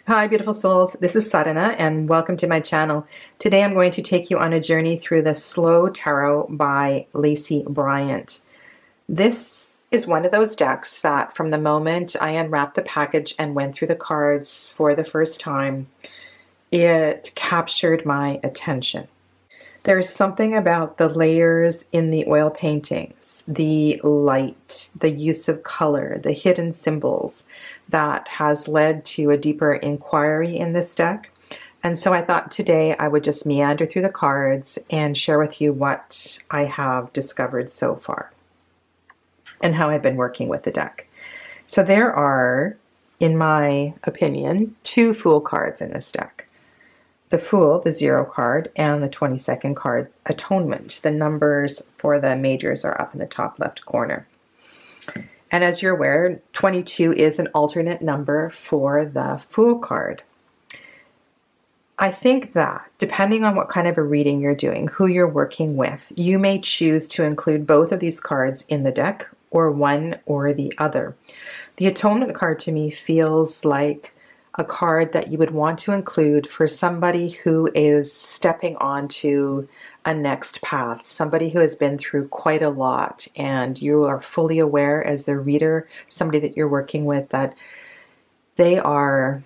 Hi, beautiful souls. This is Sadhana, and welcome to my channel. Today I'm going to take you on a journey through the Slow Tarot by Lacey Bryant. This is one of those decks that from the moment I unwrapped the package and went through the cards for the first time, it captured my attention. There's something about the layers in the oil paintings, the light, the use of color, the hidden symbols that has led to a deeper inquiry in this deck. And so I thought today I would just meander through the cards and share with you what I have discovered so far and how I've been working with the deck. So there are, in my opinion, two Fool cards in this deck. The Fool, the 0 card, and the 22nd card, Atonement. The numbers for the majors are up in the top left corner. And as you're aware, 22 is an alternate number for the Fool card. I think that depending on what kind of a reading you're doing, who you're working with, you may choose to include both of these cards in the deck or one or the other. The Atonement card to me feels like a card that you would want to include for somebody who is stepping onto a next path, somebody who has been through quite a lot, and you are fully aware as the reader, somebody that you're working with, that they're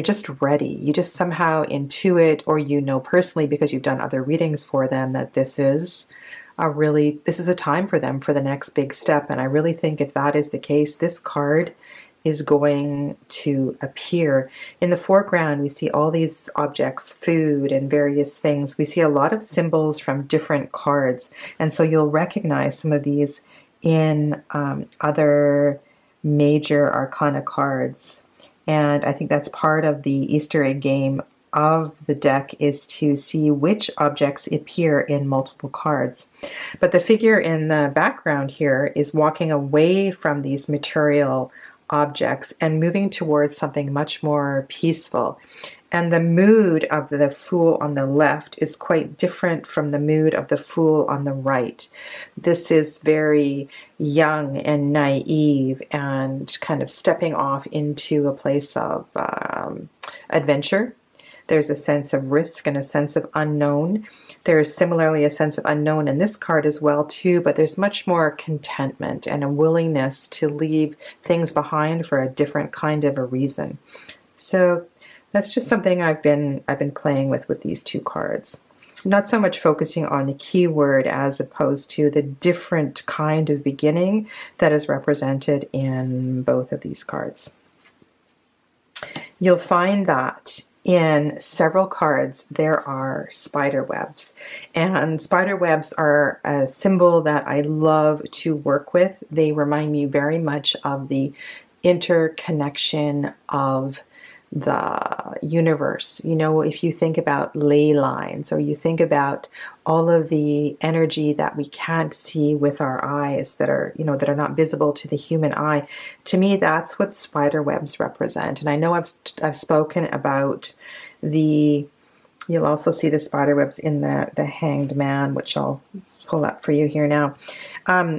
just ready. You just somehow intuit, or you know personally because you've done other readings for them, that this is a time for them for the next big step. And I really think if that is the case, this card is going to appear. In the foreground, we see all these objects, food and various things. We see a lot of symbols from different cards. And so you'll recognize some of these in other major Arcana cards. And I think that's part of the Easter egg game of the deck, is to see which objects appear in multiple cards. But the figure in the background here is walking away from these material objects and moving towards something much more peaceful. And the mood of the Fool on the left is quite different from the mood of the Fool on the right. This is very young and naive and kind of stepping off into a place of adventure. There's a sense of risk and a sense of unknown. There's similarly a sense of unknown in this card as well too, but there's much more contentment and a willingness to leave things behind for a different kind of a reason. So that's just something I've been playing with these two cards. Not so much focusing on the keyword as opposed to the different kind of beginning that is represented in both of these cards. You'll find that in several cards there are spider webs, and spider webs are a symbol that I love to work with. They remind me very much of the interconnection of the universe. You know, if you think about ley lines, or you think about all of the energy that we can't see with our eyes, that are not visible to the human eye, to me that's what spider webs represent. And I know I've spoken about you'll also see the spider webs in the Hanged Man, which I'll pull up for you here now.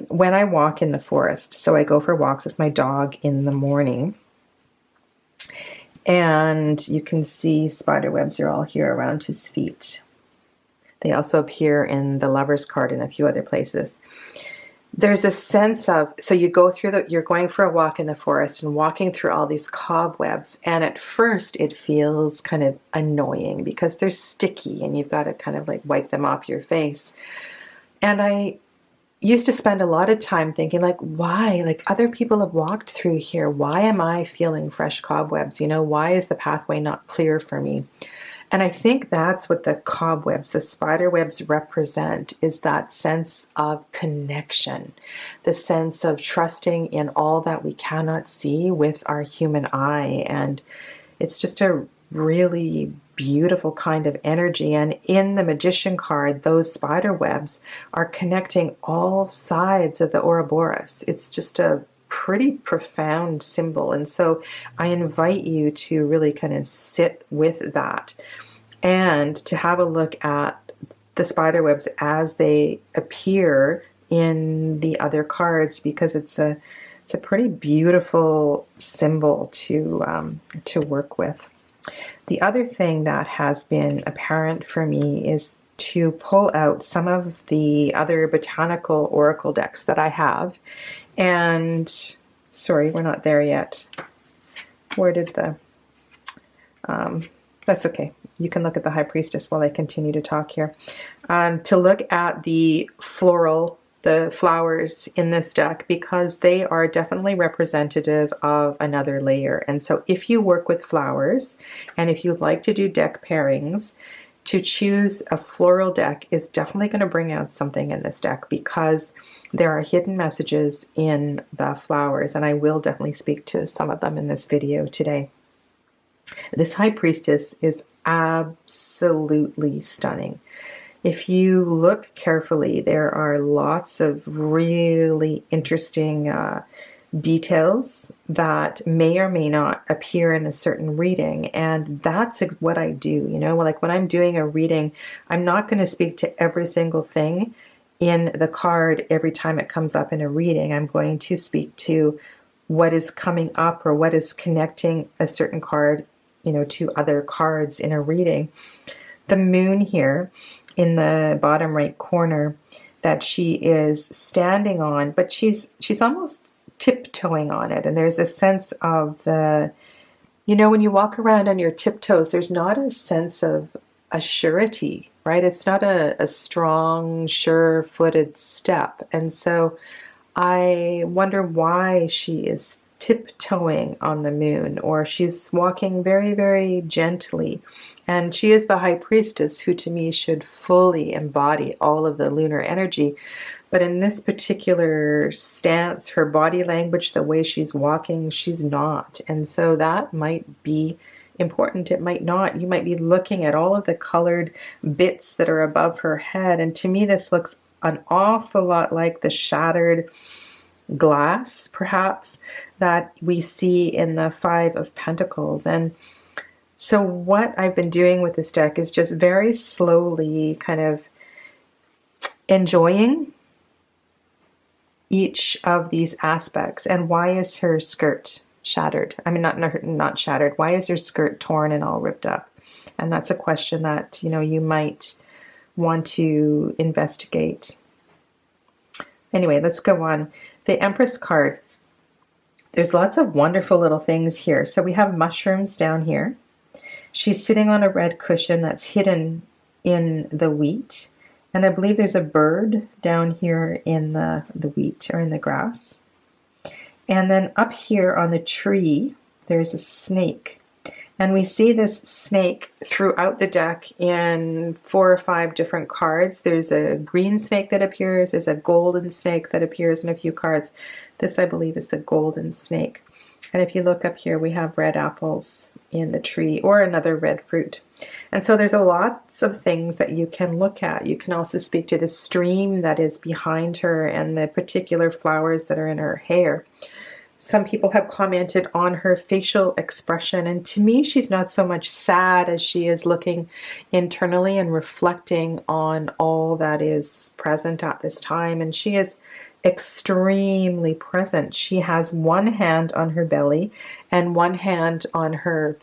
When I walk in the forest, so I go for walks with my dog in the morning, and you can see spider webs are all here around his feet. They also appear in the Lover's card and a few other places. There's a sense of, so you go through you're going for a walk in the forest and walking through all these cobwebs, and at first it feels kind of annoying because they're sticky and you've got to kind of like wipe them off your face. And I used to spend a lot of time thinking, like, why? Like, other people have walked through here. Why am I feeling fresh cobwebs? You know, why is the pathway not clear for me? And I think that's what the cobwebs, the spider webs represent, is that sense of connection, the sense of trusting in all that we cannot see with our human eye. And it's just a really beautiful kind of energy. And in the Magician card, those spider webs are connecting all sides of the Ouroboros. It's just a pretty profound symbol. And so I invite you to really kind of sit with that and to have a look at the spider webs as they appear in the other cards, because it's It's a pretty beautiful symbol to work with. The other thing that has been apparent for me is to pull out some of the other botanical oracle decks that I have. And sorry, we're not there yet. Where did the... that's okay. You can look at the High Priestess while I continue to talk here. To look at the flowers in this deck, because they are definitely representative of another layer. And so if you work with flowers, and if you like to do deck pairings, to choose a floral deck is definitely going to bring out something in this deck, because there are hidden messages in the flowers, and I will definitely speak to some of them in this video today. This High Priestess is absolutely stunning. If you look carefully, there are lots of really interesting details that may or may not appear in a certain reading, and that's what I do. You know, like when I'm doing a reading, I'm not going to speak to every single thing in the card every time it comes up in a reading. I'm going to speak to what is coming up or what is connecting a certain card, you know, to other cards in a reading. The moon here in the bottom right corner that she is standing on, but she's almost tiptoeing on it. And there's a sense of the, you know, when you walk around on your tiptoes, there's not a sense of a surety, right? It's not a strong, sure-footed step. And so I wonder why she is tiptoeing on the moon, or she's walking very, very gently. And she is the High Priestess, who to me should fully embody all of the lunar energy. But in this particular stance, her body language, the way she's walking, she's not. And so that might be important. It might not. You might be looking at all of the colored bits that are above her head. And to me, this looks an awful lot like the shattered glass, perhaps, that we see in the Five of Pentacles. And so what I've been doing with this deck is just very slowly kind of enjoying each of these aspects. And why is her skirt shattered? I mean, not shattered. Why is her skirt torn and all ripped up? And that's a question that, you know, you might want to investigate. Anyway, let's go on. The Empress card. There's lots of wonderful little things here. So we have mushrooms down here. She's sitting on a red cushion that's hidden in the wheat. And I believe there's a bird down here in the wheat or in the grass. And then up here on the tree, there's a snake. And we see this snake throughout the deck in 4 or 5 different cards. There's a green snake that appears. There's a golden snake that appears in a few cards. This, I believe, is the golden snake. And if you look up here, we have red apples in the tree, or another red fruit. And so there's lots of things that you can look at. You can also speak to the stream that is behind her and the particular flowers that are in her hair. Some people have commented on her facial expression, and to me, she's not so much sad as she is looking internally and reflecting on all that is present at this time. And she is extremely present. She has one hand on her belly and one hand on her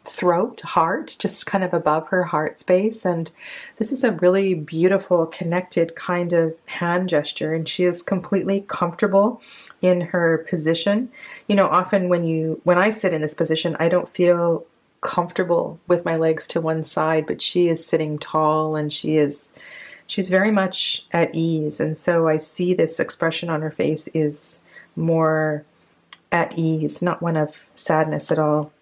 throat, heart, just kind of above her heart space. And this is a really beautiful, connected kind of hand gesture. And she is completely comfortable in her position. You know, often when I sit in this position, I don't feel comfortable with my legs to one side, but she is sitting tall and she's very much at ease. And so I see this expression on her face is more at ease, not one of sadness at all.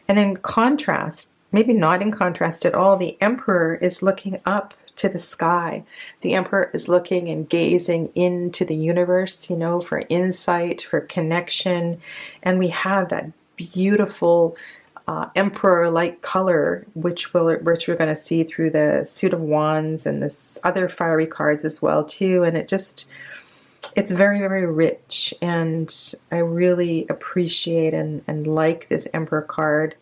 And in contrast, maybe not in contrast at all, the Emperor is looking up to the sky. The Emperor is looking and gazing into the universe, you know, for insight, for connection. And we have that beautiful Emperor-like color, which we're going to see through the Suit of Wands and this other fiery cards as well too. And it's very, very rich, and I really appreciate and like this Emperor card.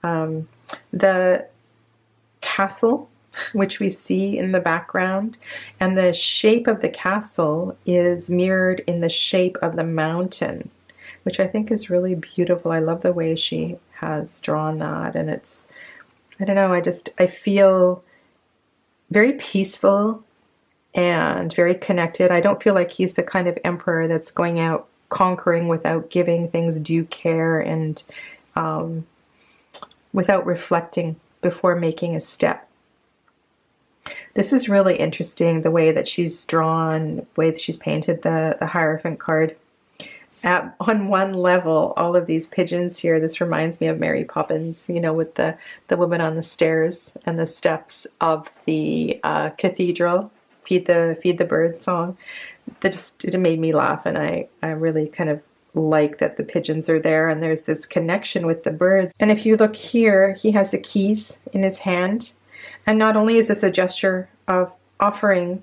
The castle which we see in the background. And the shape of the castle is mirrored in the shape of the mountain, which I think is really beautiful. I love the way she has drawn that. And it's, I don't know, I feel very peaceful and very connected. I don't feel like he's the kind of emperor that's going out conquering without giving things due care and without reflecting before making a step. This is really interesting, the way that she's drawn, the way that she's painted the Hierophant card. On one level, all of these pigeons here, this reminds me of Mary Poppins, you know, with the woman on the stairs and the steps of the cathedral, feed the birds song. It made me laugh, and I really kind of like that the pigeons are there, and there's this connection with the birds. And if you look here, he has the keys in his hand. And not only is this a gesture of offering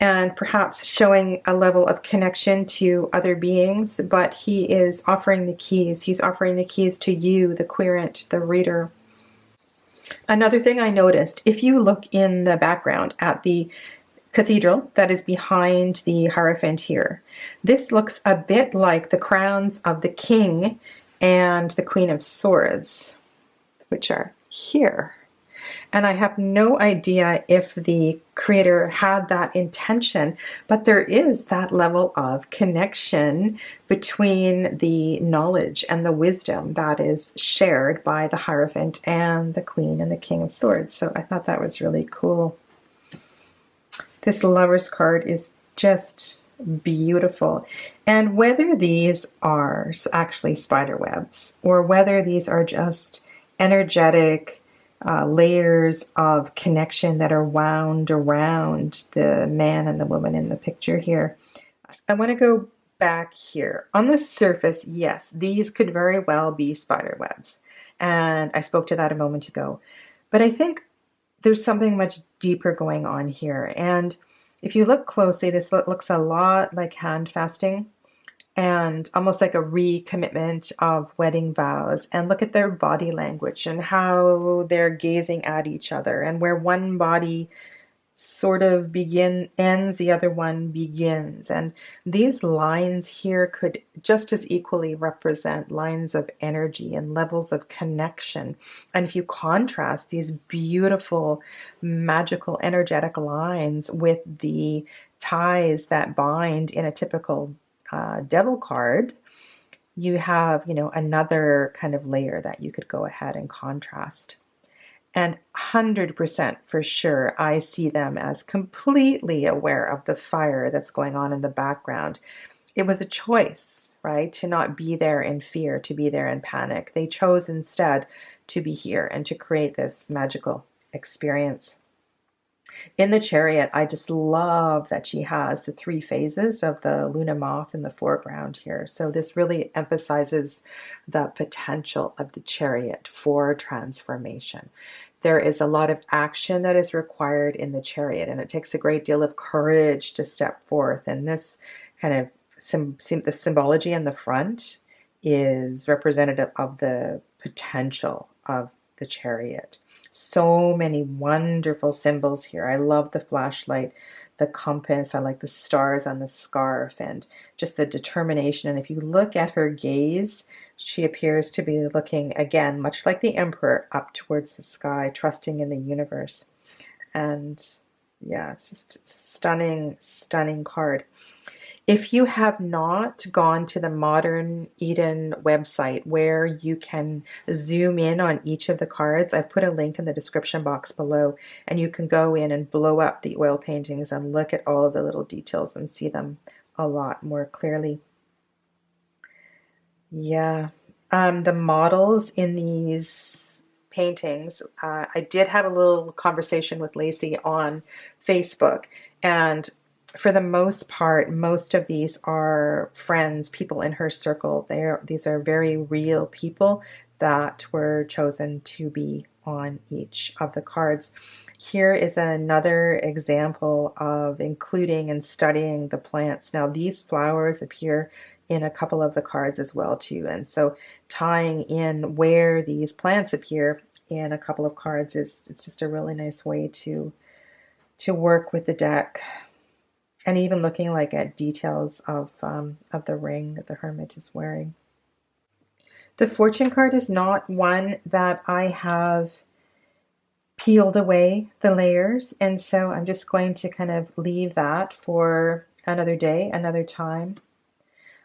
and perhaps showing a level of connection to other beings, but he is offering the keys. He's offering the keys to you, the querent, the reader. Another thing I noticed, if you look in the background at the cathedral that is behind the Hierophant here, this looks a bit like the crowns of the King and the Queen of Swords, which are here. And I have no idea if the creator had that intention, but there is that level of connection between the knowledge and the wisdom that is shared by the Hierophant and the Queen and the King of Swords. So I thought that was really cool. This Lover's card is just beautiful. And whether these are actually spider webs or whether these are just energetic layers of connection that are wound around the man and the woman in the picture here. I want to go back here. On the surface, yes, these could very well be spider webs. And I spoke to that a moment ago. But I think there's something much deeper going on here. And if you look closely, this looks a lot like hand fasting and almost like a recommitment of wedding vows. And look at their body language and how they're gazing at each other, and where one body sort of ends, the other one begins. And these lines here could just as equally represent lines of energy and levels of connection. And if you contrast these beautiful, magical, energetic lines with the ties that bind in a typical devil card, you have, another kind of layer that you could go ahead and contrast. And 100% for sure, I see them as completely aware of the fire that's going on in the background. It was a choice, right? To not be there in fear, to be there in panic. They chose instead to be here and to create this magical experience. In the Chariot, I just love that she has the 3 phases of the Luna Moth in the foreground here. So this really emphasizes the potential of the Chariot for transformation. There is a lot of action that is required in the Chariot, and it takes a great deal of courage to step forth. And this kind of the symbology in the front is representative of the potential of the Chariot. So many wonderful symbols here. I love the flashlight, the compass. I like the stars on the scarf and just the determination. And if you look at her gaze, she appears to be looking, again, much like the Emperor, up towards the sky, trusting in the universe. And yeah, it's a stunning, stunning card. If you have not gone to the Modern Eden website where you can zoom in on each of the cards, I've put a link in the description box below, and you can go in and blow up the oil paintings and look at all of the little details and see them a lot more clearly. Yeah, the models in these paintings, I did have a little conversation with Lacey on Facebook, and for the most part, most of these are friends, people in her circle. These are very real people that were chosen to be on each of the cards. Here is another example of including and studying the plants. Now, these flowers appear in a couple of the cards as well too. And so tying in where these plants appear in a couple of cards is it's just a really nice way to work with the deck. And even looking like at details of the ring that the Hermit is wearing. The Fortune card is not one that I have peeled away the layers, and so I'm just going to kind of leave that for another day, another time.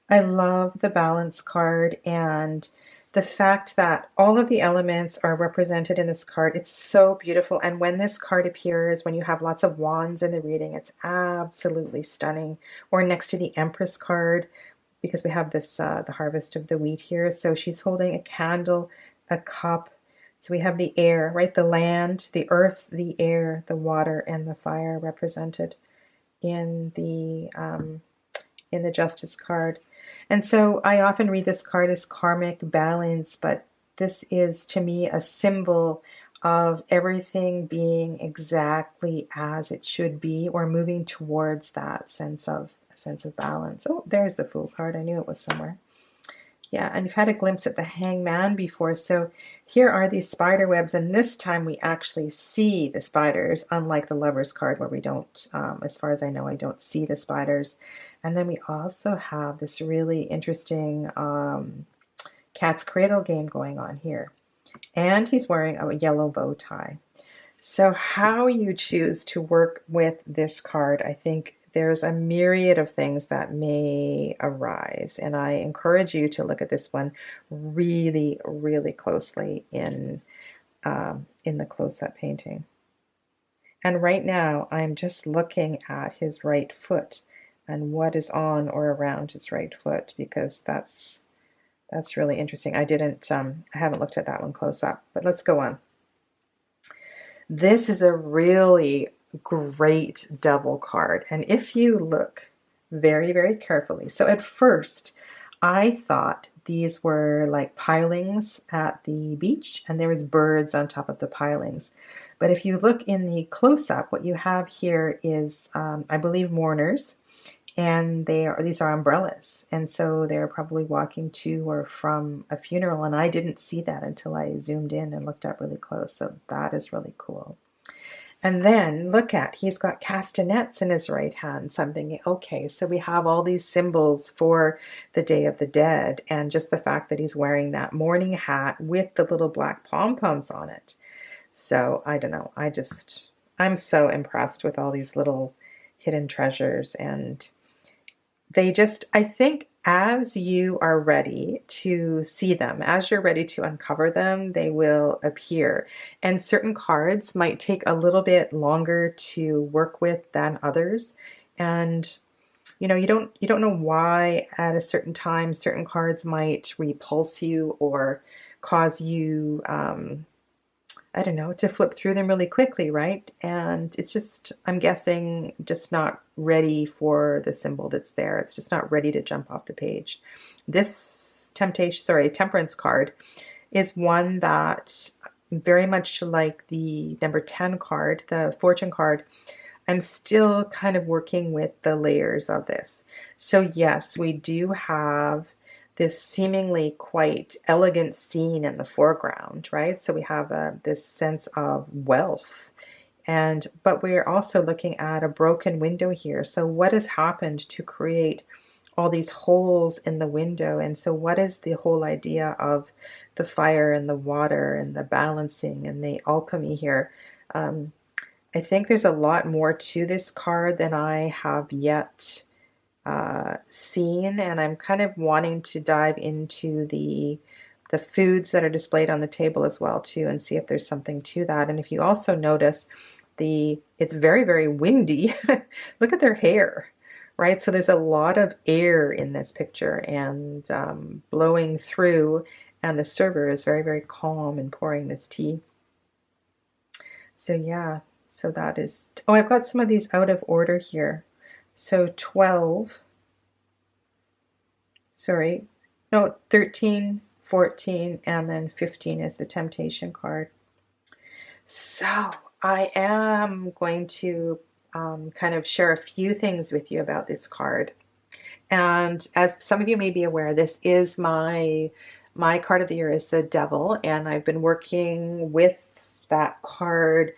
I love the Balance card and the fact that all of the elements are represented in this card. It's so beautiful. And when this card appears, when you have lots of wands in the reading, it's absolutely stunning. Or next to the Empress card, because we have this, the harvest of the wheat here. So she's holding a candle, a cup. So we have the air, right? The land, the earth, the air, the water, and the fire represented in the Justice card. And so I often read this card as karmic balance, but this is to me a symbol of everything being exactly as it should be, or moving towards that sense of balance. Oh, there's the Fool card. I knew it was somewhere. Yeah, and you've had a glimpse at the Hangman before. So here are these spider webs, and this time we actually see the spiders, unlike the Lovers card where we don't, as far as I know, I don't see the spiders. And then we also have this really interesting cat's cradle game going on here. And he's wearing a yellow bow tie. So how you choose to work with this card, I think there's a myriad of things that may arise. And I encourage you to look at this one really, really closely in the close-up painting. And right now, I'm just looking at his right foot and what is on or around his right foot, because that's really interesting. I haven't looked at that one close up, but let's go on. This is a really great double card. And if you look very, very carefully, so at first I thought these were like pilings at the beach and there was birds on top of the pilings. But if you look in the close-up, what you have here is, I believe, mourners. And these are umbrellas, and so they're probably walking to or from a funeral, and I didn't see that until I zoomed in and looked up really close, so that is really cool. And then look at, he's got castanets in his right hand, so I'm thinking, okay, so we have all these symbols for the Day of the Dead, and just the fact that he's wearing that mourning hat with the little black pom-poms on it. So I don't know, I'm so impressed with all these little hidden treasures, and I think as you are ready to see them, as you're ready to uncover them, they will appear. And certain cards might take a little bit longer to work with than others. And you don't know why at a certain time certain cards might repulse you or cause you I don't know, to flip through them really quickly, right? And it's just, I'm guessing, just not ready for the symbol that's there. It's just not ready to jump off the page. This Temperance card is one that, very much like the number 10 card, the Fortune card, I'm still kind of working with the layers of this. So yes, we do have this seemingly quite elegant scene in the foreground, right? So we have this sense of wealth, but we're also looking at a broken window here. So what has happened to create all these holes in the window? And so what is the whole idea of the fire and the water and the balancing and the alchemy here? I think there's a lot more to this card than I have yet seen, and I'm kind of wanting to dive into the foods that are displayed on the table as well too, and see if there's something to that. And if you also notice, it's very, very windy. Look at their hair, right? So there's a lot of air in this picture and blowing through, and the server is very, very calm and pouring this tea. So yeah, so that is, oh, I've got some of these out of order here. So 13, 14, and then 15 is the Temptation card. So I am going to kind of share a few things with you about this card. And as some of you may be aware, this is my My card of the year is the Devil, and I've been working with that card,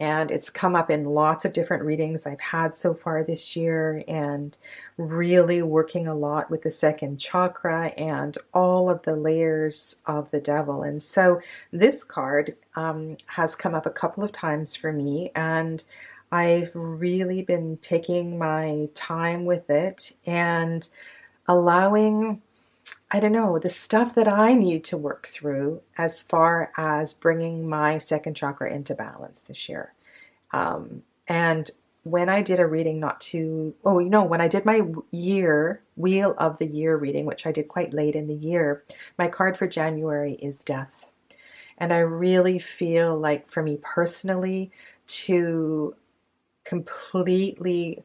and it's come up in lots of different readings I've had so far this year, and really working a lot with the second chakra and all of the layers of the Devil. And so this card has come up a couple of times for me, and I've really been taking my time with it and allowing, I don't know, the stuff that I need to work through as far as bringing my second chakra into balance this year. And when I did a reading when I did my Wheel of the Year reading, which I did quite late in the year, my card for January is Death. And I really feel like, for me personally, to completely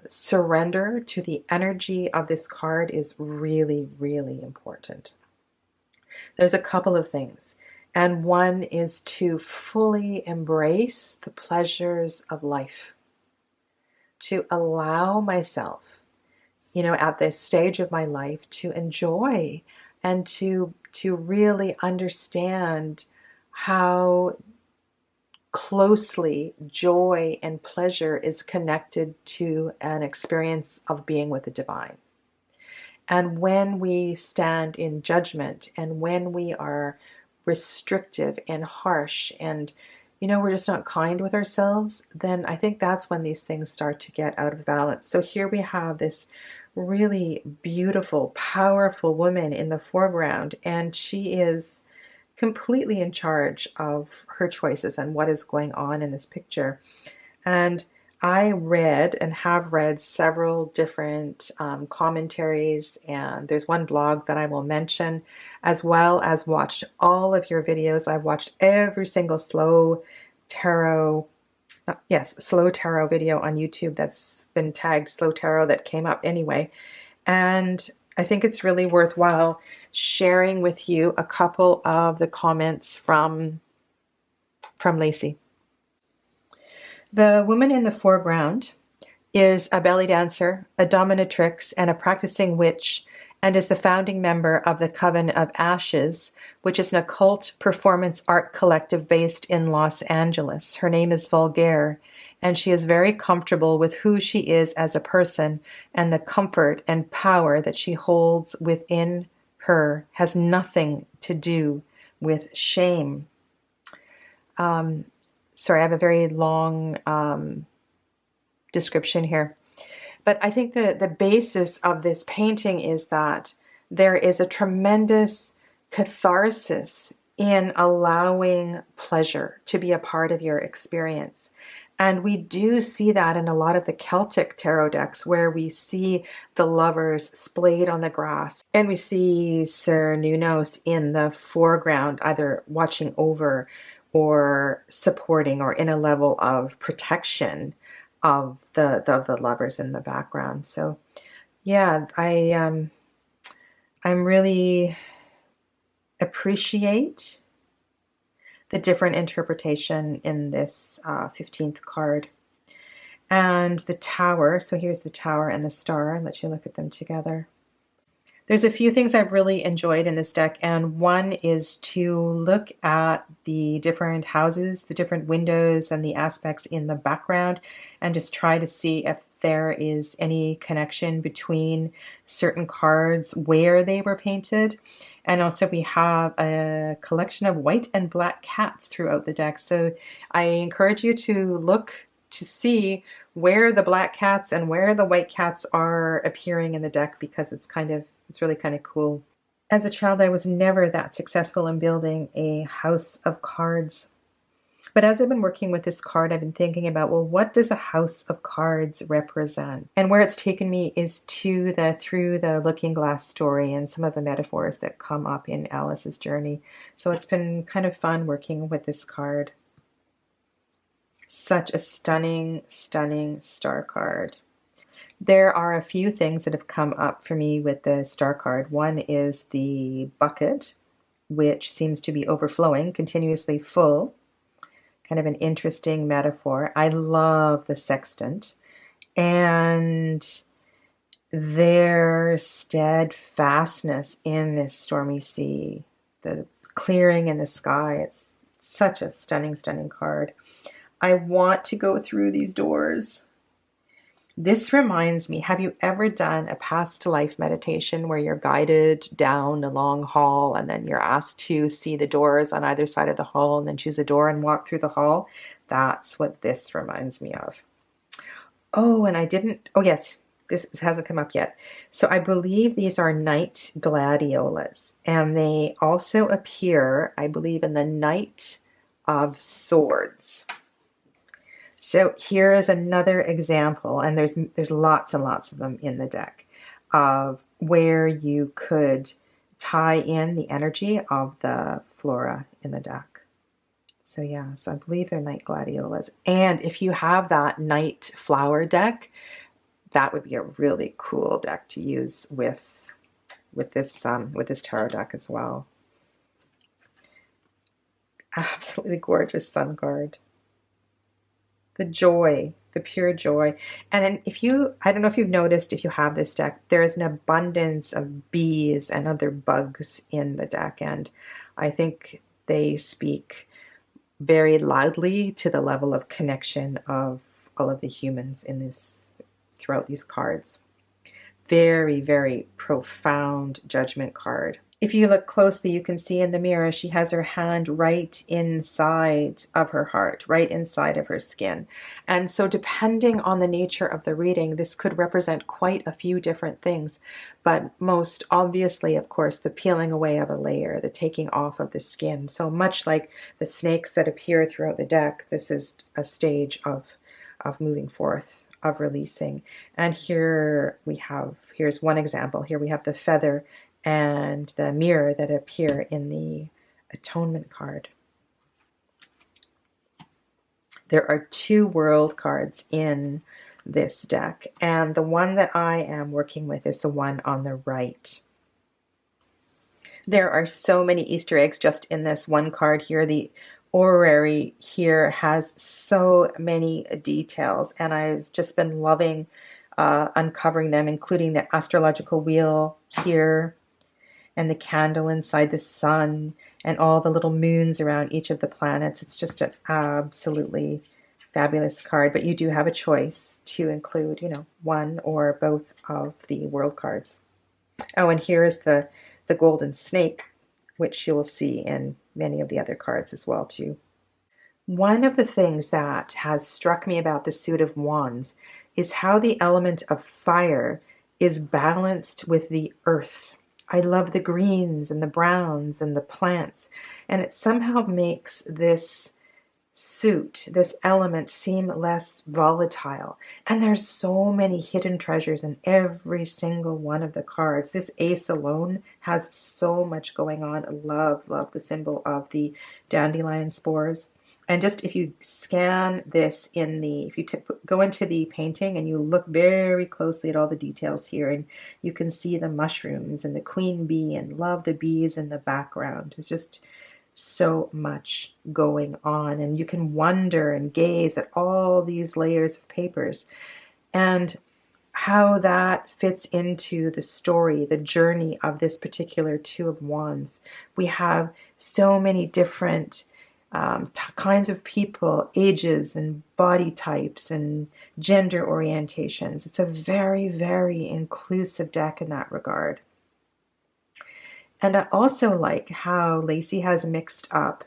surrender to the energy of this card is really, really important. There's a couple of things. And one is to fully embrace the pleasures of life, to allow myself, at this stage of my life, to enjoy and to really understand how closely joy and pleasure is connected to an experience of being with the divine. And when we stand in judgment, and when we are restrictive and harsh, and we're just not kind with ourselves, then I think that's when these things start to get out of balance. So here we have this really beautiful, powerful woman in the foreground, and she is completely in charge of her choices and what is going on in this picture. And I read and have read several different commentaries, and there's one blog that I will mention, as well as watched all of your videos. I've watched every single slow tarot video on YouTube that's been tagged slow tarot that came up anyway. And I think it's really worthwhile sharing with you a couple of the comments from Lacey. The woman in the foreground is a belly dancer, a dominatrix, and a practicing witch, and is the founding member of the Coven of Ashes, which is an occult performance art collective based in Los Angeles. Her name is Vulgaire, and she is very comfortable with who she is as a person, and the comfort and power that she holds within her has nothing to do with shame. Sorry, I have a very long description here. But I think the basis of this painting is that there is a tremendous catharsis in allowing pleasure to be a part of your experience. And we do see that in a lot of the Celtic tarot decks, where we see the lovers splayed on the grass, and we see Sir Nunos in the foreground, either watching over or supporting or in a level of protection of the lovers in the background. So yeah, I'm really appreciate the different interpretation in this 15th card. And the Tower, so here's the Tower and the Star, and let you look at them together. There's a few things I've really enjoyed in this deck, and one is to look at the different houses, the different windows, and the aspects in the background, and just try to see if there is any connection between certain cards, where they were painted. And also we have a collection of white and black cats throughout the deck. So I encourage you to look to see where the black cats and where the white cats are appearing in the deck, because it's really kind of cool. As a child, I was never that successful in building a house of cards. But as I've been working with this card, I've been thinking about, well, what does a house of cards represent? And where it's taken me is to through the Looking Glass story and some of the metaphors that come up in Alice's journey. So it's been kind of fun working with this card. Such a stunning, stunning star card. There are a few things that have come up for me with the star card. One is the bucket, which seems to be overflowing, continuously full. Kind of an interesting metaphor. I love the sextant. And their steadfastness in this stormy sea, the clearing in the sky. It's such a stunning, stunning card. I want to go through these doors. This reminds me, have you ever done a past life meditation where you're guided down a long hall and then you're asked to see the doors on either side of the hall and then choose a door and walk through the hall? That's what this reminds me of. Oh, and oh yes, this hasn't come up yet. So I believe these are night gladiolas, and they also appear, I believe, in the Knight of Swords. So here is another example, and there's lots and lots of them in the deck, of where you could tie in the energy of the flora in the deck. So yeah, so I believe they're night gladiolas. And if you have that night flower deck, that would be a really cool deck to use with this tarot deck as well. Absolutely gorgeous sun card. The joy, the pure joy. And I don't know if you've noticed, if you have this deck, there is an abundance of bees and other bugs in the deck. And I think they speak very loudly to the level of connection of all of the humans in this, throughout these cards. Very, very profound judgment card. If you look closely, you can see in the mirror, she has her hand right inside of her heart, right inside of her skin. And so depending on the nature of the reading, this could represent quite a few different things. But most obviously, of course, the peeling away of a layer, the taking off of the skin. So much like the snakes that appear throughout the deck, this is a stage of moving forth, of releasing. And here's one example. Here we have the feather and the mirror that appear in the atonement card. There are 2 world cards in this deck, and the one that I am working with is the one on the right. There are so many Easter eggs just in this one card here. The orrery here has so many details, and I've just been loving uncovering them, including the astrological wheel here, and the candle inside the sun, and all the little moons around each of the planets. It's just an absolutely fabulous card, but you do have a choice to include, one or both of the world cards. Oh, and here is the golden snake, which you'll see in many of the other cards as well, too. One of the things that has struck me about the Suit of Wands is how the element of fire is balanced with the earth. I love the greens and the browns and the plants, and it somehow makes this suit, this element, seem less volatile. And there's so many hidden treasures in every single one of the cards. This ace alone has so much going on. I love the symbol of the dandelion spores. And just if you scan this if you go into the painting and you look very closely at all the details here, and you can see the mushrooms and the queen bee, and love the bees in the background. It's just so much going on, and you can wonder and gaze at all these layers of papers and how that fits into the story, the journey of this particular Two of Wands. We have so many different kinds of people, ages and body types and gender orientations. It's a very, very inclusive deck in that regard. And I also like how Lacey has mixed up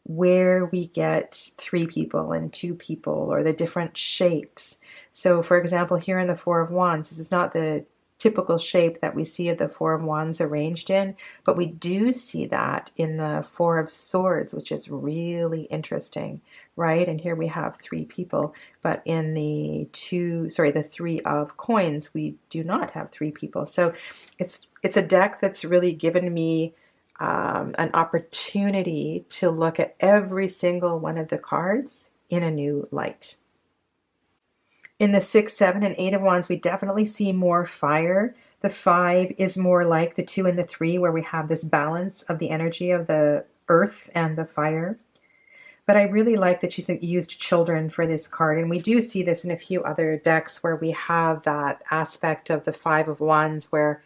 where we get 3 people and 2 people, or the different shapes. So for example, here in the Four of Wands, this is not the typical shape that we see of the Four of Wands arranged in, but we do see that in the Four of Swords, which is really interesting, right? And here we have 3 people, but in the 3 of Coins, we do not have 3 people. So it's a deck that's really given me an opportunity to look at every single one of the cards in a new light. In the 6, 7, and 8 of Wands, we definitely see more fire. The 5 is more like the 2 and the 3, where we have this balance of the energy of the earth and the fire. But I really like that she's used children for this card. And we do see this in a few other decks where we have that aspect of the Five of Wands, where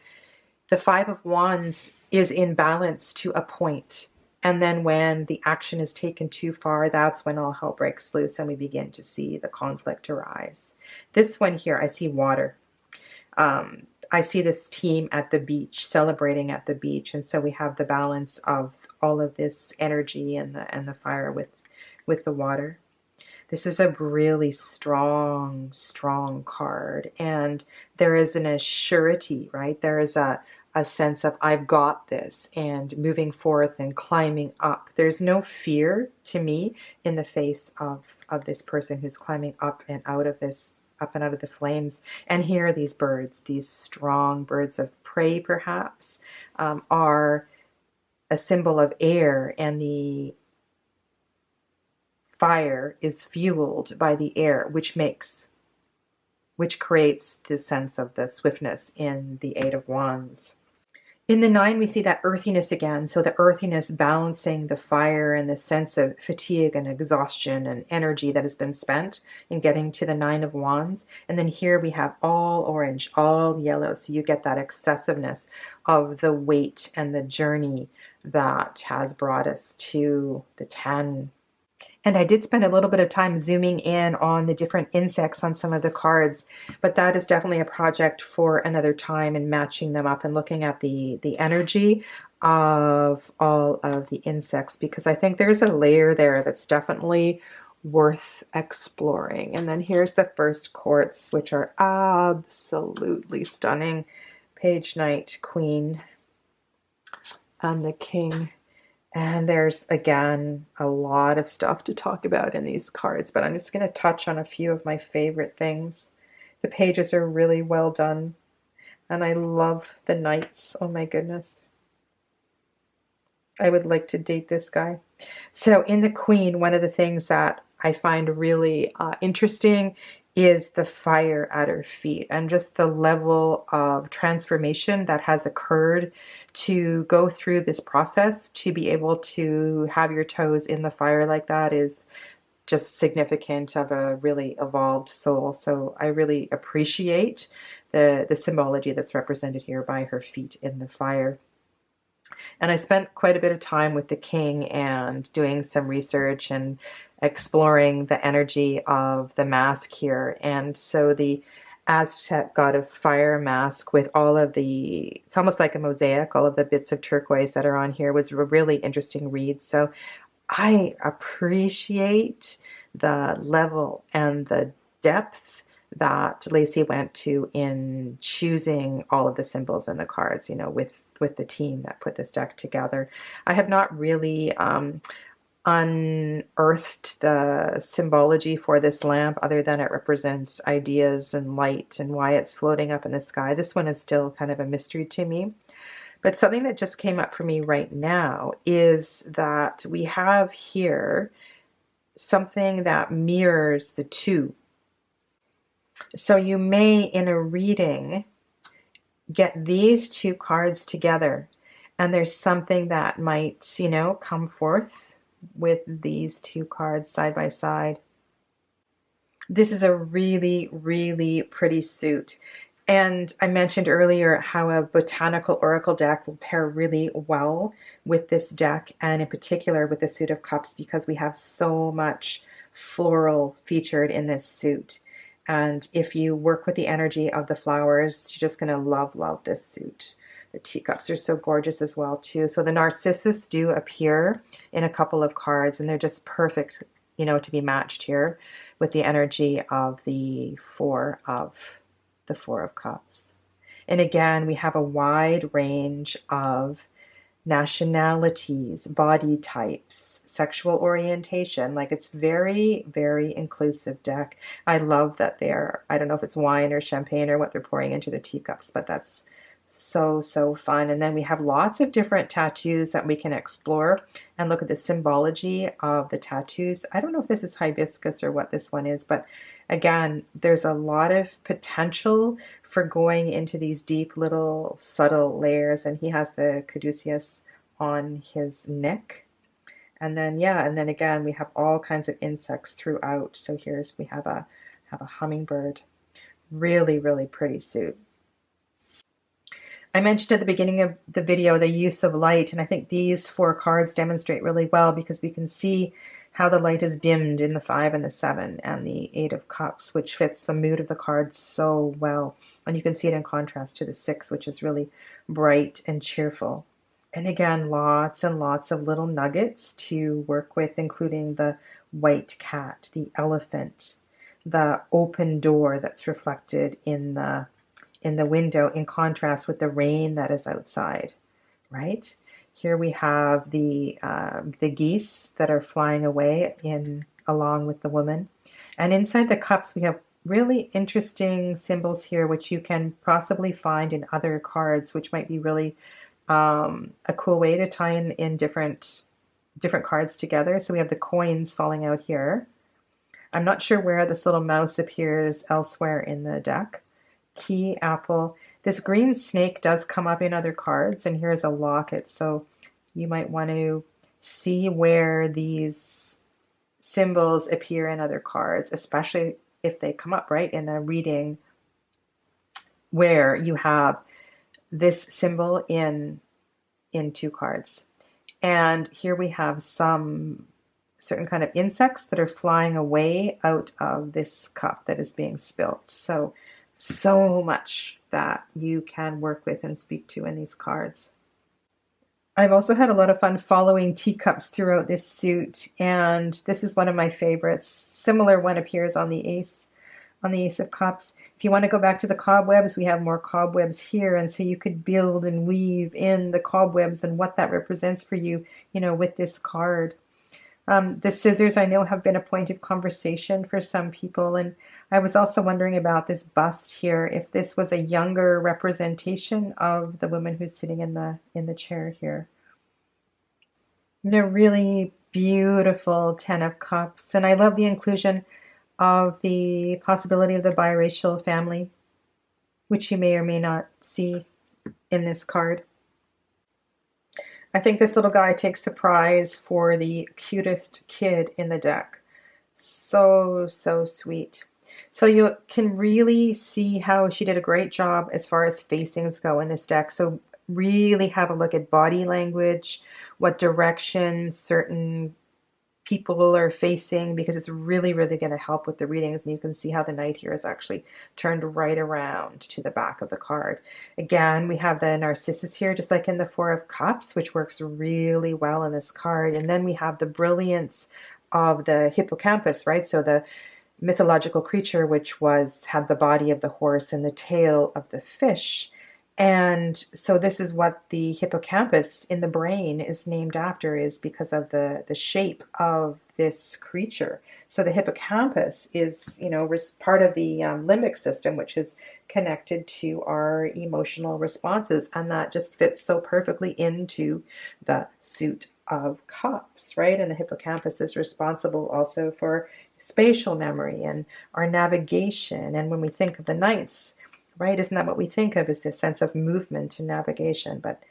the Five of Wands is in balance to a point. And then when the action is taken too far, that's when all hell breaks loose and we begin to see the conflict arise. This one here, I see water. I see this team at the beach, celebrating at the beach. And so we have the balance of all of this energy and the fire with the water. This is a really strong, strong card. And there is an assurity, right? There is a sense of I've got this and moving forth and climbing up. There's no fear to me in the face of this person who's climbing up and out of this, up and out of the flames. And here are these birds, these strong birds of prey perhaps, are a symbol of air, and the fire is fueled by the air, which creates this sense of the swiftness in the Eight of Wands. In the Nine, we see that earthiness again. So the earthiness balancing the fire and the sense of fatigue and exhaustion and energy that has been spent in getting to the Nine of Wands. And then here we have all orange, all yellow. So you get that excessiveness of the weight and the journey that has brought us to the 10. And I did spend a little bit of time zooming in on the different insects on some of the cards, but that is definitely a project for another time, and matching them up and looking at the energy of all of the insects, because I think there's a layer there that's definitely worth exploring. And then here's the first quartz, which are absolutely stunning. Page Knight, Queen, and the King. And there's, again, a lot of stuff to talk about in these cards, but I'm just going to touch on a few of my favorite things. The pages are really well done, and I love the knights. Oh my goodness. I would like to date this guy. So in the Queen, one of the things that I find really interesting is the fire at her feet, and just the level of transformation that has occurred to go through this process. To be able to have your toes in the fire like that is just significant of a really evolved soul. So I really appreciate the symbology that's represented here by her feet in the fire. And I spent quite a bit of time with the King and doing some research and exploring the energy of the mask here. And so the Aztec god of fire mask with all of the, it's almost like a mosaic, all of the bits of turquoise that are on here, was a really interesting read. So I appreciate the level and the depth that Lacey went to in choosing all of the symbols and the cards, you know, with the team that put this deck together. I have not really unearthed the symbology for this lamp, other than it represents ideas and light and why it's floating up in the sky. This one is still kind of a mystery to me. But something that just came up for me right now is that we have here something that mirrors the two. So you may, in a reading, get these two cards together, and there's something that might, you know, come forth with these two cards side by side. This is a really, really pretty suit. And I mentioned earlier how a botanical oracle deck will pair really well with this deck, and in particular with the Suit of Cups, because we have so much floral featured in this suit. And if you work with the energy of the flowers, you're just going to love this suit. The teacups are so gorgeous as well too. So the Narcissus do appear in a couple of cards, and they're just perfect, you know, to be matched here with the energy of the Four of Cups. And again, we have a wide range of nationalities, body types, sexual orientation. Like, it's very, very inclusive deck. I love that they're, I don't know if it's wine or champagne or what they're pouring into the teacups, but that's so fun. And then we have lots of different tattoos that we can explore and look at the symbology of the tattoos. I don't know if this is hibiscus or what this one is, but again, there's a lot of potential for going into these deep little subtle layers. And he has the caduceus on his neck. And then, yeah, and then again, we have all kinds of insects throughout. So we have a hummingbird. Really, really pretty suit. I mentioned at the beginning of the video the use of light, and I think these 4 cards demonstrate really well because we can see how the light is dimmed in the 5 and the 7 and the 8 of Cups, which fits the mood of the cards so well. And you can see it in contrast to the 6, which is really bright and cheerful. And again, lots and lots of little nuggets to work with, including the white cat, the elephant, the open door that's reflected in the window in contrast with the rain that is outside, right? Here we have the geese that are flying away along with the woman. And inside the cups, we have really interesting symbols here, which you can possibly find in other cards, which might be really a cool way to tie in different cards together. So we have the coins falling out here. I'm not sure where this little mouse appears elsewhere in the deck. Key, apple. This green snake does come up in other cards, and here's a locket. So you might want to see where these symbols appear in other cards, especially if they come up, right, in a reading where you have this symbol in 2 cards. And here we have some certain kind of insects that are flying away out of this cup that is being spilt. So much that you can work with and speak to in these cards. I've also had a lot of fun following teacups throughout this suit, and this is one of my favorites. Similar one appears on the Ace of Cups. If you want to go back to the cobwebs, we have more cobwebs here, and so you could build and weave in the cobwebs and what that represents for you, with this card. The scissors, I know, have been a point of conversation for some people, and I was also wondering about this bust here, if this was a younger representation of the woman who's sitting in the chair here. They're really beautiful 10 of Cups, and I love the inclusion of the possibility of the biracial family, which you may or may not see in this card. I think this little guy takes the prize for the cutest kid in the deck. So sweet. So you can really see how she did a great job as far as facings go in this deck. So really have a look at body language, what direction certain people are facing, because it's really going to help with the readings. And you can see how the knight here is actually turned right around to the back of the card. Again, we have the Narcissus here, just like in the 4 of Cups, which works really well in this card. And then we have the brilliance of the hippocampus, right? So the mythological creature, which had the body of the horse and the tail of the fish. And so this is what the hippocampus in the brain is named after, is because of the shape of this creature. So the hippocampus is, part of the limbic system, which is connected to our emotional responses. And that just fits so perfectly into the suit of Cups, right? And the hippocampus is responsible also for spatial memory and our navigation. And when we think of the knights, right, isn't that what we think of, is this sense of movement and navigation? But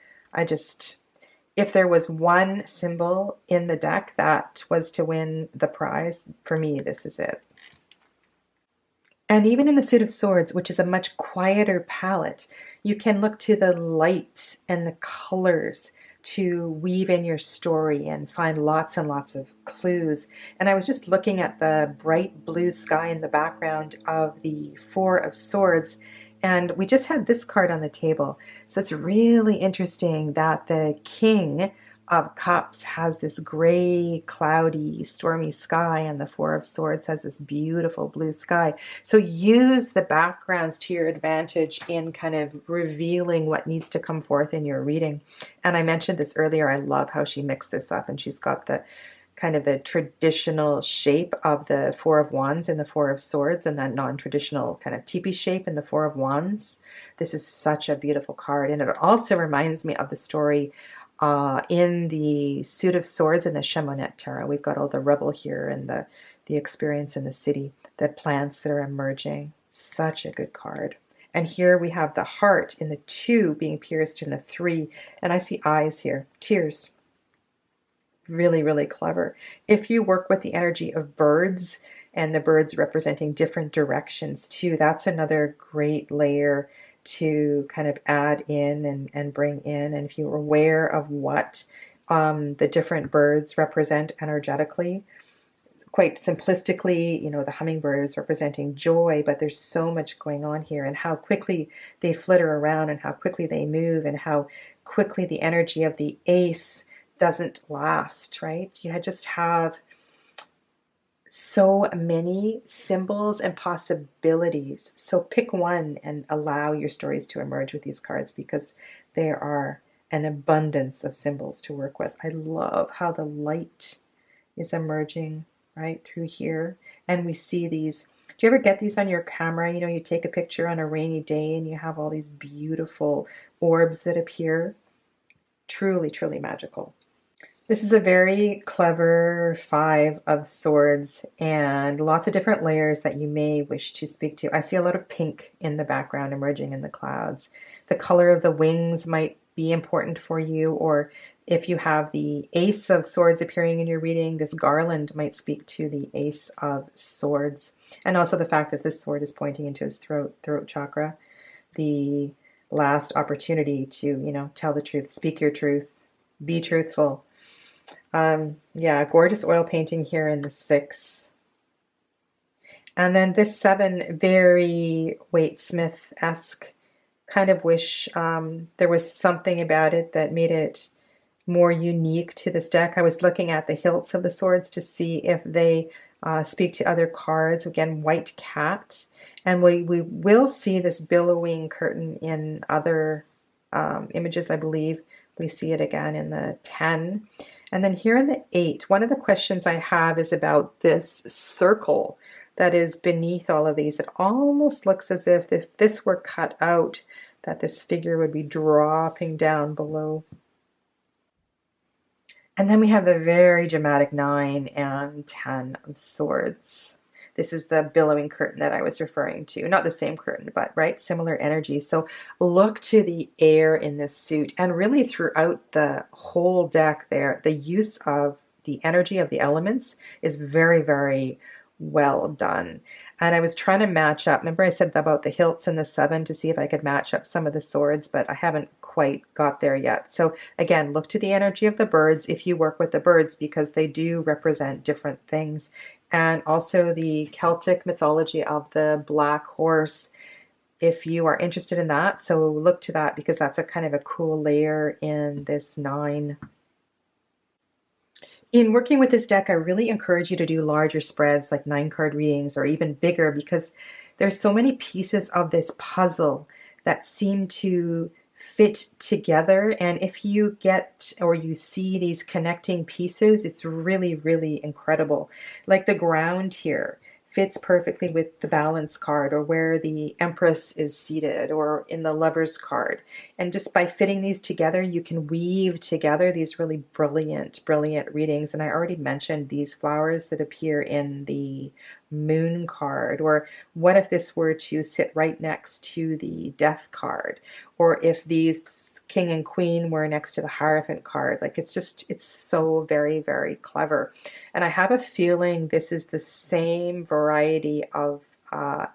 if there was one symbol in the deck that was to win the prize, for me, this is it. And even in the suit of swords, which is a much quieter palette, you can look to the light and the colors to weave in your story and find lots and lots of clues. And I was just looking at the bright blue sky in the background of the 4 of Swords, and we just had this card on the table. So it's really interesting that the King of Cups has this gray, cloudy, stormy sky, and the 4 of Swords has this beautiful blue sky. So use the backgrounds to your advantage in kind of revealing what needs to come forth in your reading. And I mentioned this earlier, I love how she mixed this up, and she's got the kind of the traditional shape of the 4 of Wands and the 4 of Swords, and that non-traditional kind of teepee shape in the 4 of Wands. This is such a beautiful card, and it also reminds me of the story in the suit of Swords and the Chamonix Tarot. We've got all the rebel here and the experience in the city, the plants that are emerging. Such a good card. And here we have the heart in the 2 being pierced in the 3, and I see eyes here, tears. Really, really clever. If you work with the energy of birds and the birds representing different directions too, that's another great layer to kind of add in and bring in. And if you're aware of what the different birds represent energetically, quite simplistically, you know, the hummingbird is representing joy, but there's so much going on here, and how quickly they flitter around and how quickly they move and how quickly the energy of the ace doesn't last, right? You just have so many symbols and possibilities. So pick one and allow your stories to emerge with these cards, because there are an abundance of symbols to work with. I love how the light is emerging right through here. And we see these. Do you ever get these on your camera? You know, you take a picture on a rainy day and you have all these beautiful orbs that appear. Truly, truly magical. This is a very clever Five of Swords and lots of different layers that you may wish to speak to. I see a lot of pink in the background emerging in the clouds. The color of the wings might be important for you, or if you have the Ace of Swords appearing in your reading, this garland might speak to the Ace of Swords. And also the fact that this sword is pointing into his throat chakra. The last opportunity to, you know, tell the truth, speak your truth, be truthful. Yeah, gorgeous oil painting here in the 6. And then this 7, very Waite Smith-esque. Kind of wish there was something about it that made it more unique to this deck. I was looking at the hilts of the swords to see if they speak to other cards. Again, white cat. And we will see this billowing curtain in other images, I believe. We see it again in the 10. And then here in the 8, one of the questions I have is about this circle that is beneath all of these. It almost looks as if this were cut out, that this figure would be dropping down below. And then we have the very dramatic 9 and 10 of Swords. This is the billowing curtain that I was referring to. Not the same curtain, but right, similar energy. So look to the air in this suit, and really throughout the whole deck there, the use of the energy of the elements is very, very well done. And I was trying to match up. Remember I said about the hilts and the 7 to see if I could match up some of the swords, but I haven't quite got there yet. So again, look to the energy of the birds if you work with the birds, because they do represent different things. And also the Celtic mythology of the black horse, if you are interested in that. So look to that, because that's a kind of a cool layer in this 9. In working with this deck, I really encourage you to do larger spreads, like 9-card readings, or even bigger, because there's so many pieces of this puzzle that seem to fit together. And if you get or you see these connecting pieces, it's really, really incredible. Like the ground here fits perfectly with the balance card, or where the Empress is seated, or in the Lovers card. And just by fitting these together, you can weave together these really brilliant, brilliant readings. And I already mentioned these flowers that appear in the Moon card. Or what if this were to sit right next to the Death card? Or if these King and Queen were next to the Hierophant card. Like, it's so very, very clever. And I have a feeling this is the same variety of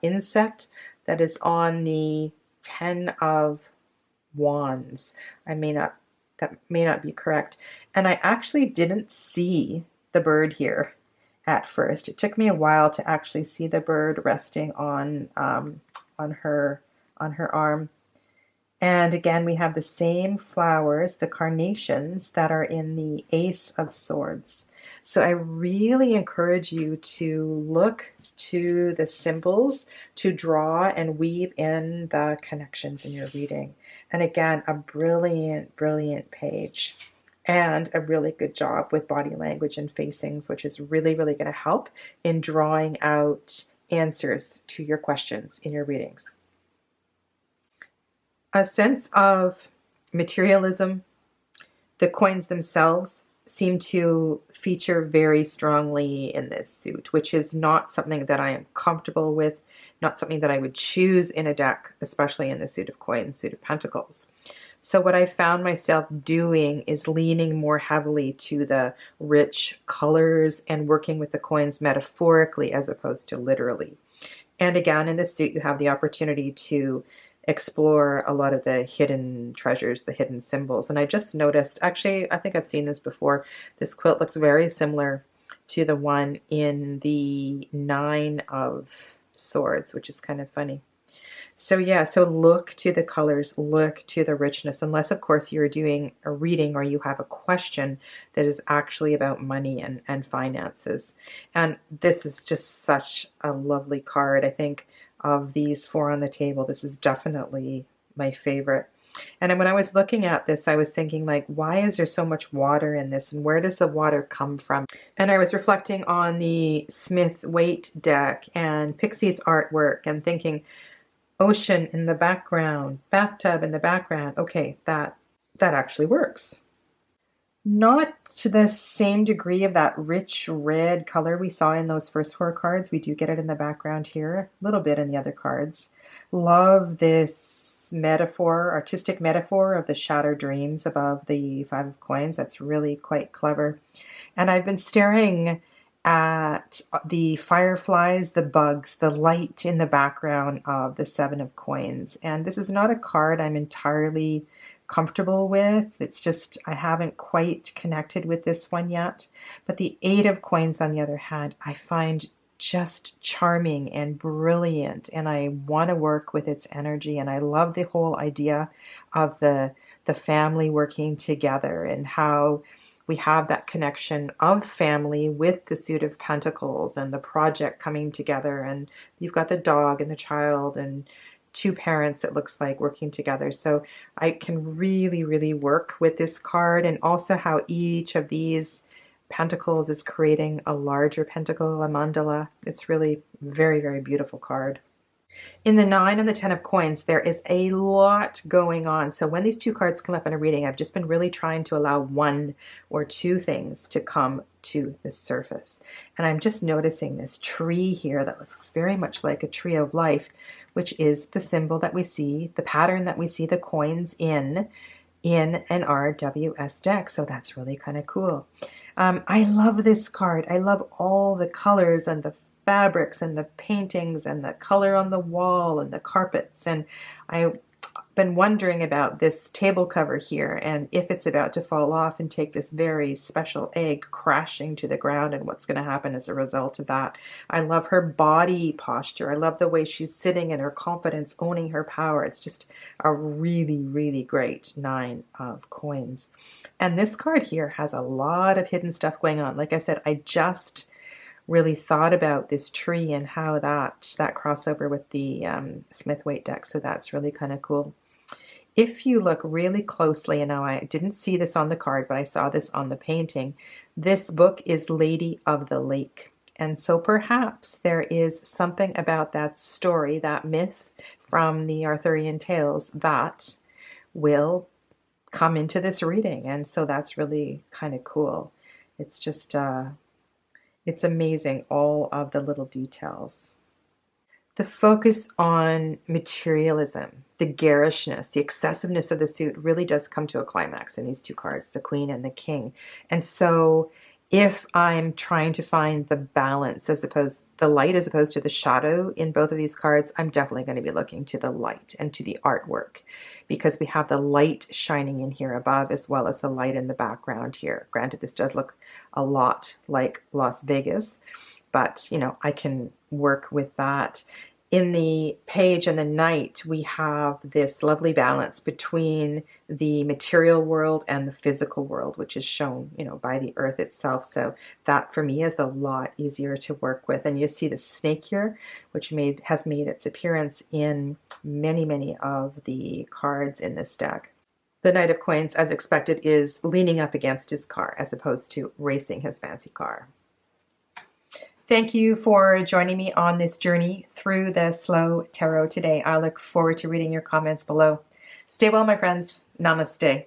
insect that is on the 10 of Wands. That may not be correct. And I actually didn't see the bird here at first. It took me a while to actually see the bird resting on her arm. And again, we have the same flowers, the carnations, that are in the Ace of Swords. So I really encourage you to look to the symbols to draw and weave in the connections in your reading. And again, a brilliant, brilliant page. And a really good job with body language and facings, which is really, really going to help in drawing out answers to your questions in your readings. A sense of materialism. The coins themselves seem to feature very strongly in this suit, which is not something that I am comfortable with, not something that I would choose in a deck, especially in the suit of coins, suit of pentacles. So what I found myself doing is leaning more heavily to the rich colors and working with the coins metaphorically as opposed to literally. And again, in this suit, you have the opportunity to explore a lot of the hidden treasures, the hidden symbols. And I just noticed, actually, I think I've seen this before. This quilt looks very similar to the one in the Nine of Swords, which is kind of funny. So yeah, so look to the colors, look to the richness, unless of course you're doing a reading or you have a question that is actually about money and finances. And this is just such a lovely card. I think of these four on the table, this is definitely my favorite. And when I was looking at this, I was thinking like, why is there so much water in this and where does the water come from? And I was reflecting on the Smith Waite deck and Pixie's artwork and thinking, ocean in the background, bathtub in the background. Okay, that actually works. Not to the same degree of that rich red color we saw in those first four cards. We do get it in the background here, a little bit in the other cards. Love this metaphor, artistic metaphor of the shattered dreams above the Five of Coins. That's really quite clever. And I've been staring at the fireflies, the bugs, the light in the background of the Seven of Coins. And this is not a card I'm entirely comfortable with. It's just I haven't quite connected with this one yet. But the Eight of Coins, on the other hand, I find just charming and brilliant, and I want to work with its energy. And I love the whole idea of the family working together and how we have that connection of family with the Suit of Pentacles and the project coming together. And you've got the dog and the child and two parents, it looks like, working together. So I can really, really work with this card, and also how each of these pentacles is creating a larger pentacle, a mandala. It's really very, very beautiful card. In the Nine and the Ten of Coins, there is a lot going on. So when these two cards come up in a reading, I've just been really trying to allow one or two things to come to the surface. And I'm just noticing this tree here that looks very much like a tree of life, which is the symbol that we see, the pattern that we see the coins in an RWS deck. So that's really kind of cool. I love this card. I love all the colors and the fabrics and the paintings and the color on the wall and the carpets. And I've been wondering about this table cover here and if it's about to fall off and take this very special egg crashing to the ground and what's going to happen as a result of that. I love her body posture. I love the way she's sitting and her confidence, owning her power. It's just a really, really great Nine of Coins. And this card here has a lot of hidden stuff going on. Like I said, I just really thought about this tree and how that crossover with the Smith Waite deck. So that's really kind of cool. If you look really closely, and now I didn't see this on the card, but I saw this on the painting, this book is Lady of the Lake. And so perhaps there is something about that story, that myth from the Arthurian tales that will come into this reading. And so that's really kind of cool. It's just it's amazing, all of the little details. The focus on materialism, the garishness, the excessiveness of the suit really does come to a climax in these two cards, the Queen and the King. And so if I'm trying to find the balance the light as opposed to the shadow in both of these cards, I'm definitely going to be looking to the light and to the artwork, because we have the light shining in here above as well as the light in the background here. Granted, this does look a lot like Las Vegas, but you know, I can work with that. In the Page and the Knight, we have this lovely balance between the material world and the physical world, which is shown, you know, by the earth itself. So that for me is a lot easier to work with. And you see the snake here, which has made its appearance in many, many of the cards in this deck. The Knight of Coins, as expected, is leaning up against his car as opposed to racing his fancy car. Thank you for joining me on this journey through the Slow Tarot today. I look forward to reading your comments below. Stay well, my friends. Namaste.